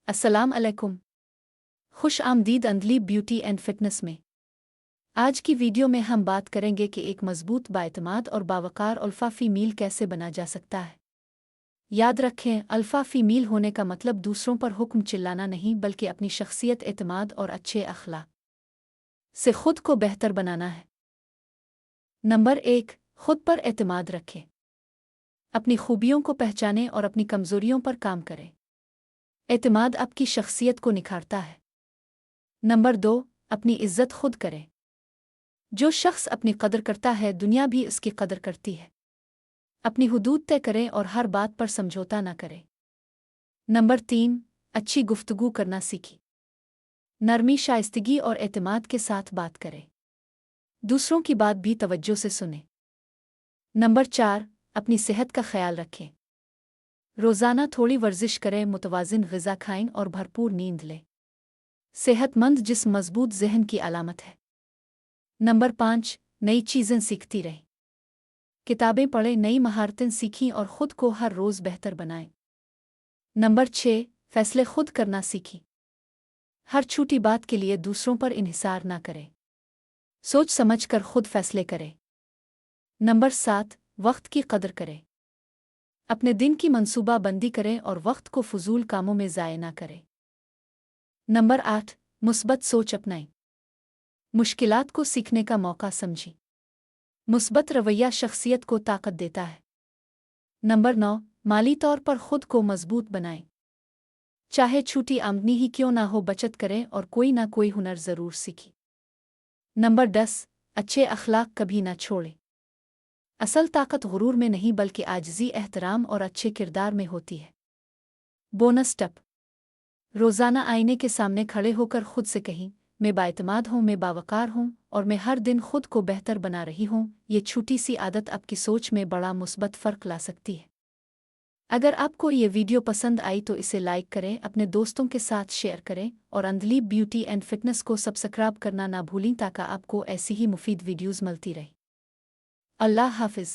अस्सलाम अलैकुम। खुश आमदीद अंदलीब ब्यूटी एंड फिटनेस में। आज की वीडियो में हम बात करेंगे कि एक मजबूत बाएतमाद और बावकार अल्फ़ा फ़ीमेल कैसे बना जा सकता है। याद रखें, अल्फ़ा फ़ीमेल होने का मतलब दूसरों पर हुक्म चिल्लाना नहीं, बल्कि अपनी शख्सियत, एतमाद और अच्छे अखलाक से खुद को बेहतर बनाना है। नंबर 1, खुद पर एतमाद रखें। अपनी खूबियों को पहचानें और अपनी कमज़ोरियों पर काम करें। एतमाद आपकी शख्सियत को निखारता है। नंबर 2, अपनी इज्जत खुद करें। जो शख्स अपनी कदर करता है, दुनिया भी उसकी कदर करती है। अपनी हुदूद तय करें और हर बात पर समझौता न करें। नंबर 3, अच्छी गुफ्तगू करना सीखें। नरमी, शाइस्तगी और एतमाद के साथ बात करें। दूसरों की बात भी तवज्जो से सुनें। नंबर 4, अपनी सेहत का ख्याल रखें। रोज़ाना थोड़ी वर्जिश करें, मुतवाज़िन ग़िज़ा खाएं और भरपूर नींद लें। सेहतमंद जिस्म मजबूत ज़हन की अलामत है। नंबर 5, नई चीज़ें सीखती रहें। किताबें पढ़ें, नई महारतें सीखें और खुद को हर रोज़ बेहतर बनाएं। नंबर 6, फैसले खुद करना सीखें। हर छोटी बात के लिए दूसरों पर इन्हिसार ना करें। सोच समझ कर खुद फैसले करें। नंबर 7, वक्त की कदर करें। अपने दिन की मंसूबा बंदी करें और वक्त को फजूल कामों में ज़ाय ना करें। नंबर 8, मुस्बत सोच अपनाएं। मुश्किलात को सीखने का मौका समझें। मुस्बत रवैया शख्सियत को ताकत देता है। नंबर 9, माली तौर पर खुद को मजबूत बनाएं। चाहे छोटी आमदनी ही क्यों ना हो, बचत करें और कोई ना कोई हुनर ज़रूर सीखें। नंबर 10, अच्छे अखलाक कभी ना छोड़ें। असल ताकत गुरूर में नहीं, बल्कि आजिज़ी, एहतराम और अच्छे किरदार में होती है। बोनस टिप: रोज़ाना आईने के सामने खड़े होकर खुद से कहें, मैं बाएतमाद हूँ, मैं बावकार हूँ और मैं हर दिन खुद को बेहतर बना रही हूँ। ये छोटी सी आदत आपकी सोच में बड़ा मुस्बत फ़र्क ला सकती है। अगर आपको ये वीडियो पसंद आई तो इसे लाइक करें, अपने दोस्तों के साथ शेयर करें और अंदलीब ब्यूटी एंड फिटनेस को सब्सक्राइब करना ना भूलें ताकि आपको ऐसी ही मुफीद वीडियोज़ मिलती रहे। अल्लाह हाफ़िज़।